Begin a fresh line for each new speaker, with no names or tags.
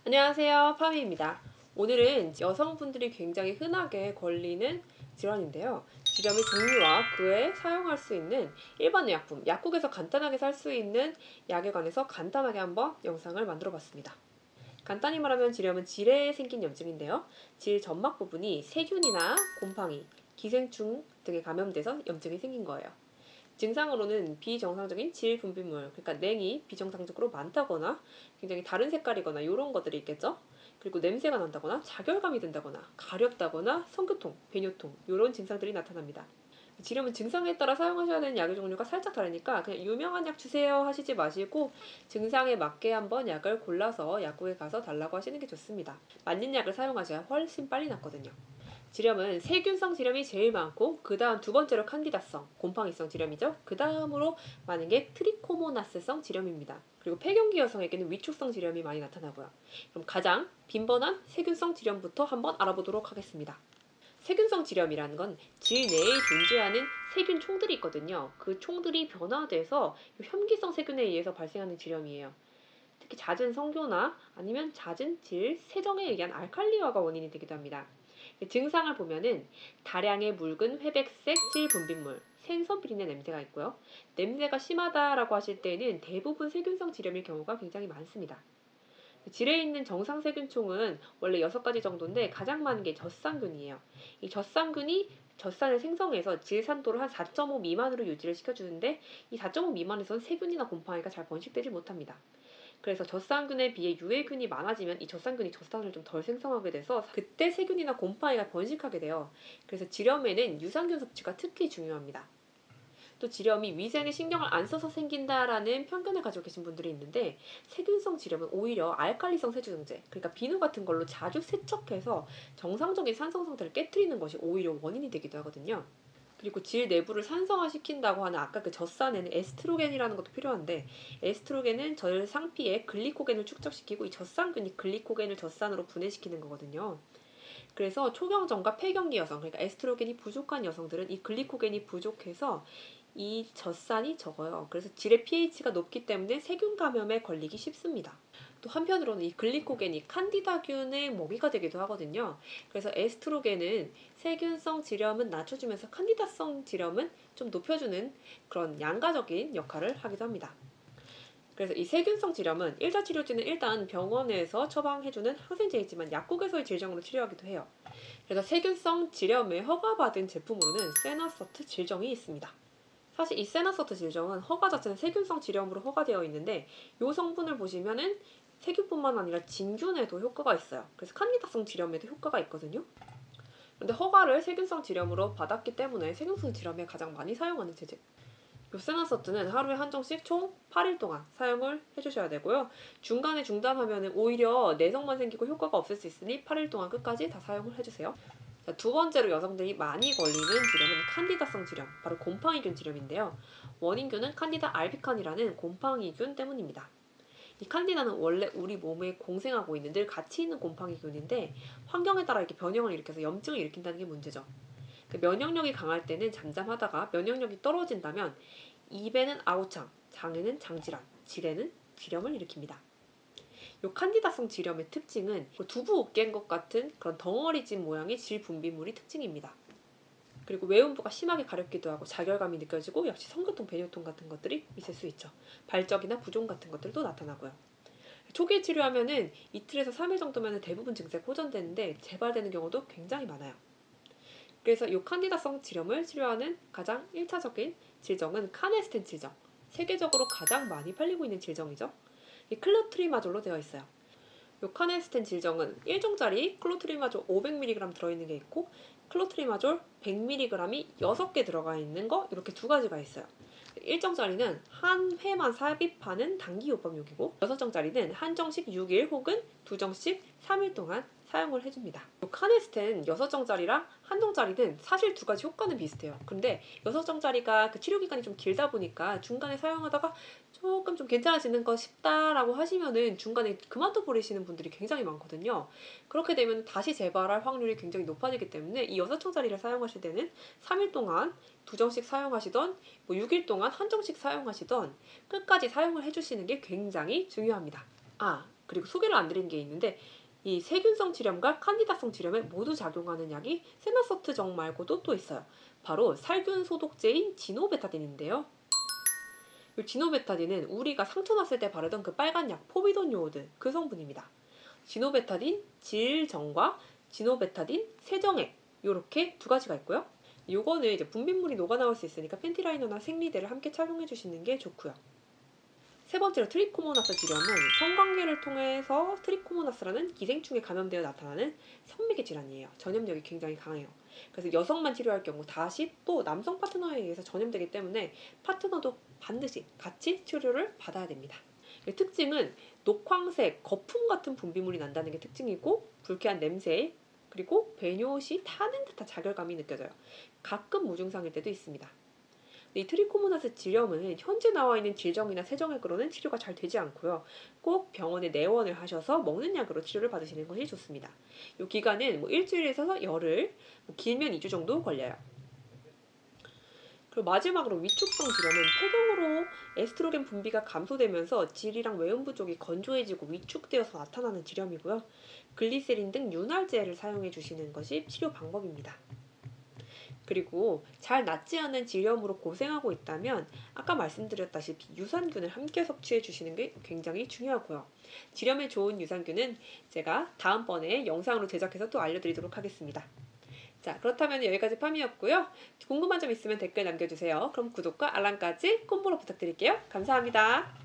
안녕하세요, 파미입니다. 오늘은 여성분들이 굉장히 흔하게 걸리는 질환인데요. 질염의 종류와 그에 사용할 수 있는 일반 의약품, 약국에서 간단하게 살 수 있는 약에 관해서 간단하게 한번 영상을 만들어 봤습니다. 간단히 말하면 질염은 질에 생긴 염증인데요. 질 점막 부분이 세균이나 곰팡이, 기생충 등에 감염돼서 염증이 생긴 거예요. 증상으로는 비정상적인 질 분비물, 그러니까 냉이 비정상적으로 많다거나 굉장히 다른 색깔이거나 이런 것들이 있겠죠. 그리고 냄새가 난다거나 자결감이 든다거나 가렵다거나 성교통, 배뇨통 이런 증상들이 나타납니다. 질염은 증상에 따라 사용하셔야 되는 약의 종류가 살짝 다르니까 그냥 유명한 약 주세요 하시지 마시고 증상에 맞게 한번 약을 골라서 약국에 가서 달라고 하시는 게 좋습니다. 맞는 약을 사용하셔야 훨씬 빨리 낫거든요. 질염은 세균성 질염이 제일 많고 그 다음 두 번째로 칸디다성, 곰팡이성 질염이죠. 그 다음으로 많은 게 트리코모나스성 질염입니다. 그리고 폐경기 여성에게는 위축성 질염이 많이 나타나고요. 그럼 가장 빈번한 세균성 질염부터 한번 알아보도록 하겠습니다. 세균성 질염이라는 건 질 내에 존재하는 세균 총들이 있거든요. 그 총들이 변화돼서 혐기성 세균에 의해서 발생하는 질염이에요. 특히 잦은 성교나 아니면 잦은 질 세정에 의한 알칼리화가 원인이 되기도 합니다. 증상을 보면은 다량의 묽은 회백색 질 분비물, 생선 비린내 냄새가 있고요. 냄새가 심하다라고 하실 때는 대부분 세균성 질염일 경우가 굉장히 많습니다. 질에 있는 정상 세균총은 원래 6가지 정도인데 가장 많은 게 젖산균이에요. 이 젖산균이 젖산을 생성해서 질산도를 한 4.5 미만으로 유지를 시켜주는데 이 4.5 미만에서는 세균이나 곰팡이가 잘 번식되지 못합니다. 그래서 젖산균에 비해 유해균이 많아지면 이 젖산균이 젖산을 좀 덜 생성하게 돼서 그때 세균이나 곰팡이가 번식하게 돼요. 그래서 질염에는 유산균 섭취가 특히 중요합니다. 또 질염이 위생에 신경을 안 써서 생긴다라는 편견을 가지고 계신 분들이 있는데 세균성 질염은 오히려 알칼리성 세조정제, 그러니까 비누 같은 걸로 자주 세척해서 정상적인 산성 상태를 깨뜨리는 것이 오히려 원인이 되기도 하거든요. 그리고 질 내부를 산성화시킨다고 하는 아까 그 젖산에는 에스트로겐이라는 것도 필요한데 에스트로겐은 절 상피에 글리코겐을 축적시키고 이 젖산균이 글리코겐을 젖산으로 분해시키는 거거든요. 그래서 초경정과 폐경기 여성, 그러니까 에스트로겐이 부족한 여성들은 이 글리코겐이 부족해서 이 젖산이 적어요. 그래서 질의 pH가 높기 때문에 세균 감염에 걸리기 쉽습니다. 또 한편으로는 이 글리코겐이 칸디다균의 먹이가 되기도 하거든요. 그래서 에스트로겐은 세균성 질염은 낮춰주면서 칸디다성 질염은 좀 높여주는 그런 양가적인 역할을 하기도 합니다. 그래서 이 세균성 질염은 일자치료제는 일단 병원에서 처방해주는 항생제이지만 약국에서의 질정으로 치료하기도 해요. 그래서 세균성 질염에 허가받은 제품으로는 세나서트 질정이 있습니다. 사실 이 세나서트 질정은 허가 자체는 세균성 질염으로 허가되어 있는데 이 성분을 보시면은 세균뿐만 아니라 진균에도 효과가 있어요. 그래서 칸디다성 질염에도 효과가 있거든요. 그런데 허가를 세균성 질염으로 받았기 때문에 세균성 질염에 가장 많이 사용하는 제제. 이 세나서트는 하루에 한 정씩 총 8일 동안 사용을 해주셔야 되고요. 중간에 중단하면 오히려 내성만 생기고 효과가 없을 수 있으니 8일 동안 끝까지 다 사용을 해주세요. 자, 두 번째로 여성들이 많이 걸리는 질염은 칸디다성 질염, 바로 곰팡이균 질염인데요. 원인균은 칸디다 알비칸이라는 곰팡이균 때문입니다. 이 칸디다는 원래 우리 몸에 공생하고 있는 늘 같이 있는 곰팡이균인데 환경에 따라 이렇게 변형을 일으켜서 염증을 일으킨다는 게 문제죠. 그 면역력이 강할 때는 잠잠하다가 면역력이 떨어진다면 입에는 아우창, 장에는 장질환, 질에는 질염을 일으킵니다. 이 칸디다성 질염의 특징은 두부 으 깬 것 같은 그런 덩어리진 모양의 질 분비물이 특징입니다. 그리고 외음부가 심하게 가렵기도 하고 자결감이 느껴지고 역시 성교통, 배뇨통 같은 것들이 있을 수 있죠. 발적이나 부종 같은 것들도 나타나고요. 초기에 치료하면은 이틀에서 3일 정도면 대부분 증세가 호전되는데 재발되는 경우도 굉장히 많아요. 그래서 이 칸디다성 질염을 치료하는 가장 1차적인 질정은 카네스텐 질정. 세계적으로 가장 많이 팔리고 있는 질정이죠. 이 클로트리마졸로 되어 있어요. 이 카네스텐 질정은 1종짜리 클로트리마졸 500mg 들어있는 게 있고 클로트리마졸 100mg이 6개 들어가 있는 거 이렇게 두 가지가 있어요. 1정짜리는 한 회만 삽입하는 단기 요법용이고 6정짜리는 한 정씩 6일 혹은 2정씩 3일 동안 사용을 해줍니다. 카네스텐 6정짜리랑 한 정짜리는 사실 두 가지 효과는 비슷해요. 근데 6정짜리가 그 치료기간이 좀 길다 보니까 중간에 사용하다가 조금 좀 괜찮아지는 거 싶다라고 하시면은 중간에 그만둬 버리시는 분들이 굉장히 많거든요. 그렇게 되면 다시 재발할 확률이 굉장히 높아지기 때문에 이 6정짜리를 사용하실 때는 3일 동안 2정씩 사용하시던 6일 동안 한 정씩 사용하시던 끝까지 사용을 해주시는 게 굉장히 중요합니다. 그리고 소개를 안 드린 게 있는데 이 세균성 질염과 칸디다성 질염에 모두 작용하는 약이 세마서트정 말고도 또 있어요. 바로 살균 소독제인 지노베타딘인데요. 이 지노베타딘은 우리가 상처 났을 때 바르던 그 빨간 약 포비돈 요오드 그 성분입니다. 지노베타딘 질정과 지노베타딘 세정액 요렇게 두 가지가 있고요. 요거는 이제 분비물이 녹아나올 수 있으니까 팬티라이너나 생리대를 함께 착용해 주시는 게 좋고요. 세 번째로 트리코모나스 질염은 성관계를 통해서 트리코모나스라는 기생충에 감염되어 나타나는 성매개 질환이에요. 전염력이 굉장히 강해요. 그래서 여성만 치료할 경우 다시 또 남성 파트너에 의해서 전염되기 때문에 파트너도 반드시 같이 치료를 받아야 됩니다. 특징은 녹황색, 거품 같은 분비물이 난다는 게 특징이고 불쾌한 냄새, 그리고 배뇨시 타는 듯한 자결감이 느껴져요. 가끔 무증상일 때도 있습니다. 이 트리코모나스 질염은 현재 나와 있는 질정이나 세정액으로는 치료가 잘 되지 않고요. 꼭 병원에 내원을 하셔서 먹는 약으로 치료를 받으시는 것이 좋습니다. 이 기간은 일주일에서 열흘, 길면 2주 정도 걸려요. 그리고 마지막으로 위축성 질염은 폐경으로 에스트로겐 분비가 감소되면서 질이랑 외음부 쪽이 건조해지고 위축되어서 나타나는 질염이고요. 글리세린 등 윤활제를 사용해 주시는 것이 치료 방법입니다. 그리고 잘 낫지 않은 질염으로 고생하고 있다면 아까 말씀드렸다시피 유산균을 함께 섭취해 주시는 게 굉장히 중요하고요. 질염에 좋은 유산균은 제가 다음번에 영상으로 제작해서 또 알려드리도록 하겠습니다. 자, 그렇다면 여기까지 팜이었고요. 궁금한 점 있으면 댓글 남겨주세요. 그럼 구독과 알람까지 콤보로 부탁드릴게요. 감사합니다.